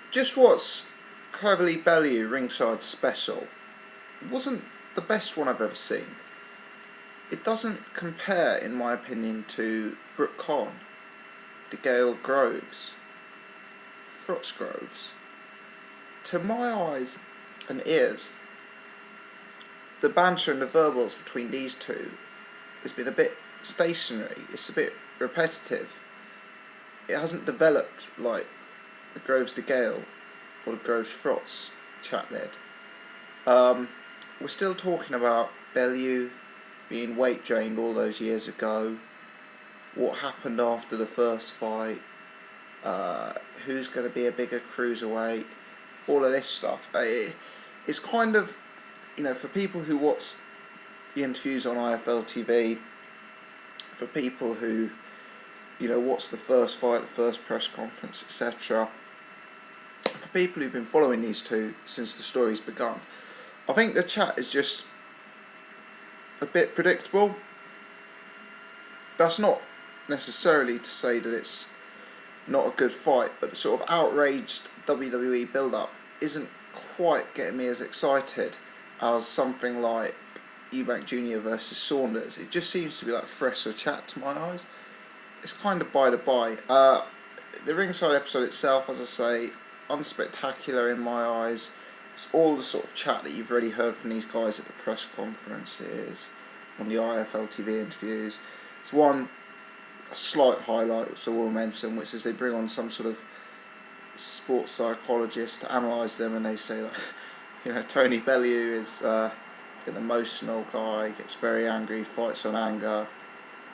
Just what's Cleverley Bellew Ringside special wasn't the best one I've ever seen. It doesn't compare, in my opinion, to Brooke Conn, the Gale Groves, Frotz Groves. To my eyes and ears, the banter and the verbals between these two has been a bit stationary. It's a bit repetitive. It hasn't developed like the Groves de Gale or the Groves Frotz chat did. We're still talking about Bellew being weight drained all those years ago, what happened after the first fight, who's going to be a bigger cruiserweight, all of this stuff. It's kind of, for people who watch the interviews on IFL TV, for people who, watch the first fight, the first press conference, etc., for people who've been following these two since the story's begun, I think the chat is just a bit predictable. That's not necessarily to say that it's not a good fight, but the sort of outraged WWE build-up isn't quite getting me as excited as something like Eubank Jr. versus Saunders. It just seems to be like fresher chat to my eyes. It's kind of by the by. The Ringside episode itself, as I say, unspectacular in my eyes. It's all the sort of chat that you've already heard from these guys at the press conferences, on the IFL TV interviews. It's one slight highlight which I will mention, which is they bring on some sort of sports psychologist to analyse them, and they say that Tony Bellew is an emotional guy, gets very angry, fights on anger.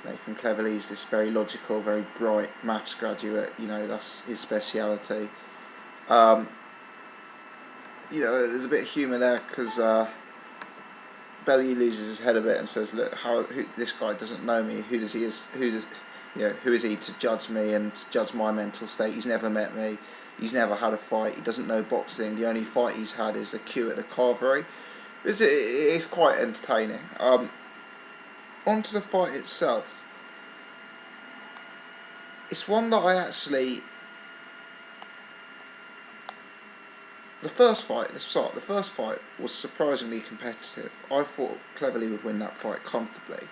Nathan Cleverley's this very logical, very bright maths graduate, that's his speciality. There's a bit of humour there because Bellew loses his head a bit and says, "Look, this guy doesn't know me. Who is he to judge me and to judge my mental state? He's never met me. He's never had a fight. He doesn't know boxing. The only fight he's had is a queue at the Cleverley." It's quite entertaining. On to the fight itself. It's one that I actually... The first fight was surprisingly competitive. I thought Cleverley would win that fight comfortably.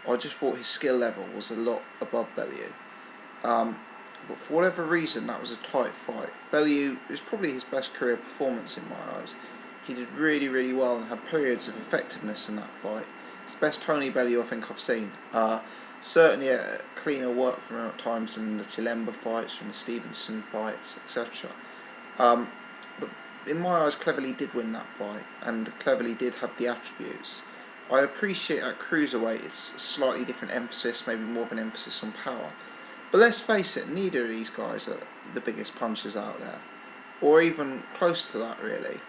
I just thought his skill level was a lot above Bellew. But for whatever reason, that was a tight fight. Bellew was probably his best career performance in my eyes. He did really, really well and had periods of effectiveness in that fight. It's the best Tony Bellew I think I've seen. Certainly a cleaner work from him at times than the Chilemba fights, from the Stevenson fights, etc. But in my eyes, Cleverley did win that fight, and Cleverley did have the attributes. I appreciate at cruiserweight it's a slightly different emphasis, maybe more of an emphasis on power. But let's face it, neither of these guys are the biggest punchers out there, or even close to that, really.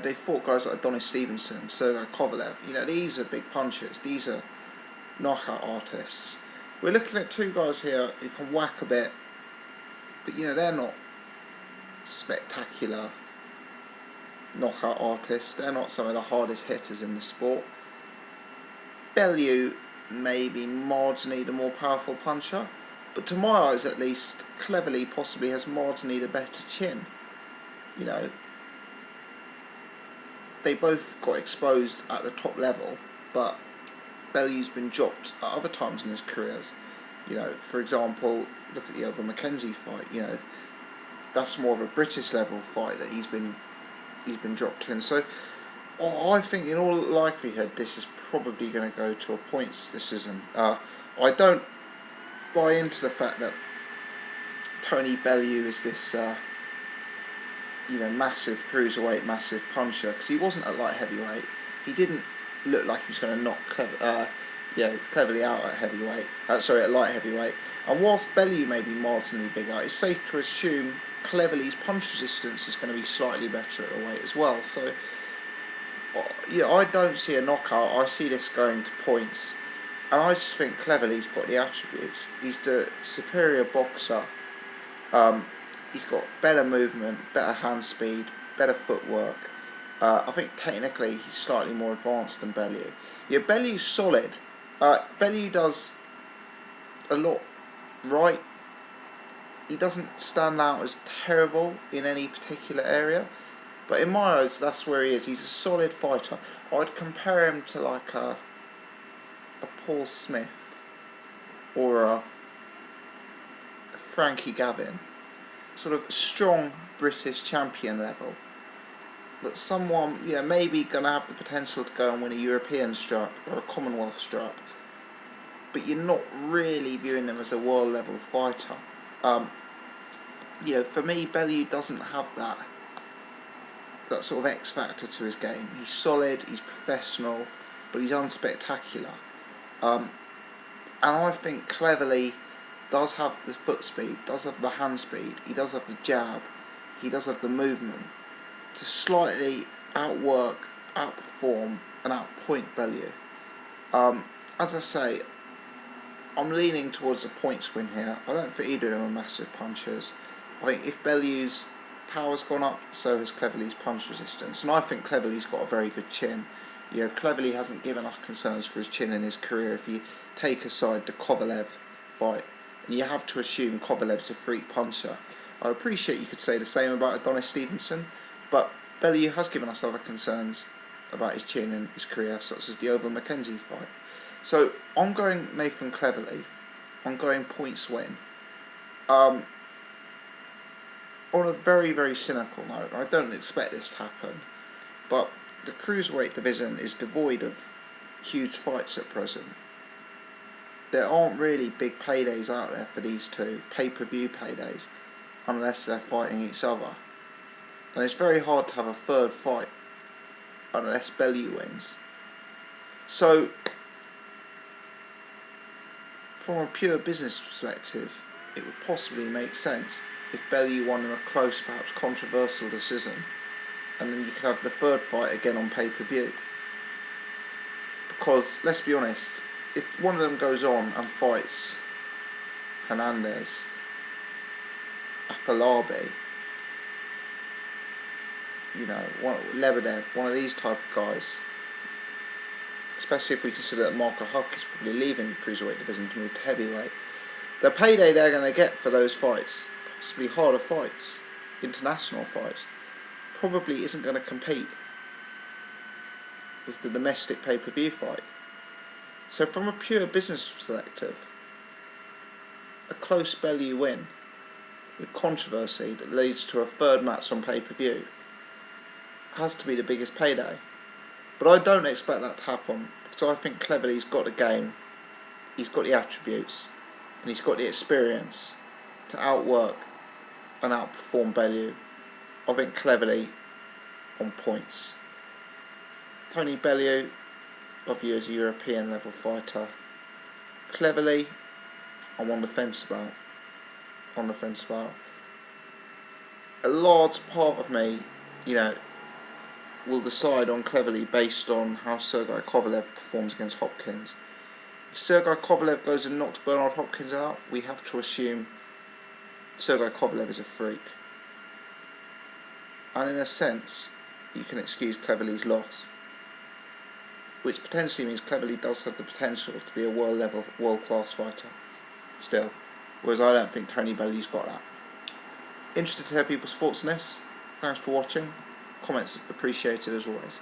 They fought guys like Adonis Stevenson, Sergey Kovalev. These are big punchers. These are knockout artists. We're looking at two guys here who can whack a bit, but they're not spectacular knockout artists. They're not some of the hardest hitters in the sport. Bellew may be marginally the more powerful puncher, but to my eyes at least, Cleverley possibly has marginally the better chin. They both got exposed at the top level, but Bellew's been dropped at other times in his careers. For example, look at the other Mackenzie fight. That's more of a British level fight that he's been dropped in. So I think in all likelihood this is probably going to go to a points decision. I don't buy into the fact that Tony Bellew is this massive cruiserweight, massive puncher, because he wasn't at light heavyweight. He didn't look like he was going to knock Cleverley out at light heavyweight. And whilst Bellew may be marginally bigger, it's safe to assume Cleverley's punch resistance is going to be slightly better at the weight as well. So, I don't see a knockout. I see this going to points. And I just think Cleverley's got the attributes. He's the superior boxer. He's got better movement, better hand speed, better footwork. I think technically he's slightly more advanced than Bellew. Bellew's solid. Bellew does a lot right. he doesn't stand out as terrible in any particular area, but in my eyes that's where he is. He's a solid fighter. I'd compare him to like a Paul Smith or a Frankie Gavin, sort of strong British champion level, but someone, maybe going to have the potential to go and win a European strap or a Commonwealth strap, but you're not really viewing them as a world level fighter. For me, Bellew doesn't have that sort of X factor to his game. He's solid, he's professional, but he's unspectacular. And I think Cleverley does have the foot speed, does have the hand speed, he does have the jab, he does have the movement to slightly outwork, outperform and outpoint Bellew. As I say, I'm leaning towards a points win here. I don't think either of them are massive punchers. I think if Bellew's power's gone up, so has Cleverley's punch resistance. And I think Cleverley's got a very good chin. Cleverley hasn't given us concerns for his chin in his career if you take aside the Kovalev fight. And you have to assume Kovalev's a freak puncher. I appreciate you could say the same about Adonis Stevenson, but Bellew has given us other concerns about his chin in his career, such as the Oval Mackenzie fight. So I'm going Nathan Cleverley. I'm going points win. On a very, very cynical note, I don't expect this to happen, but the cruiserweight division is devoid of huge fights at present. There aren't really big paydays out there for these two, pay-per-view paydays, unless they're fighting each other. And it's very hard to have a third fight unless Bellew wins. So, from a pure business perspective, it would possibly make sense if Bellew won in a close, perhaps controversial decision, and then you could have the third fight again on pay-per-view. Because, let's be honest, if one of them goes on and fights Hernandez, Afolabi, Lebedev, one of these type of guys, especially if we consider that Marco Huck is probably leaving the cruiserweight division to move to heavyweight, the payday they're going to get for those fights, possibly harder fights, international fights, probably isn't going to compete with the domestic pay-per-view fight. So from a pure business perspective, a close Bellew win with controversy that leads to a third match on pay-per-view has to be the biggest payday. But I don't expect that to happen, because I think Cleverley's got the game, he's got the attributes, and he's got the experience to outwork and outperform Bellew. I think Cleverley on points. Tony Bellew, I view as a European level fighter. Cleverley, I'm on the fence about. A large part of me, will decide on Cleverley based on how Sergei Kovalev performs against Hopkins. If Sergei Kovalev goes and knocks Bernard Hopkins out, we have to assume Sergei Kovalev is a freak. And in a sense, you can excuse Cleverley's loss, which potentially means Cleverley does have the potential to be a world-class fighter still, whereas I don't think Tony Bellew's got that. Interested to hear people's thoughts on this. Thanks for watching. Comments appreciated as always.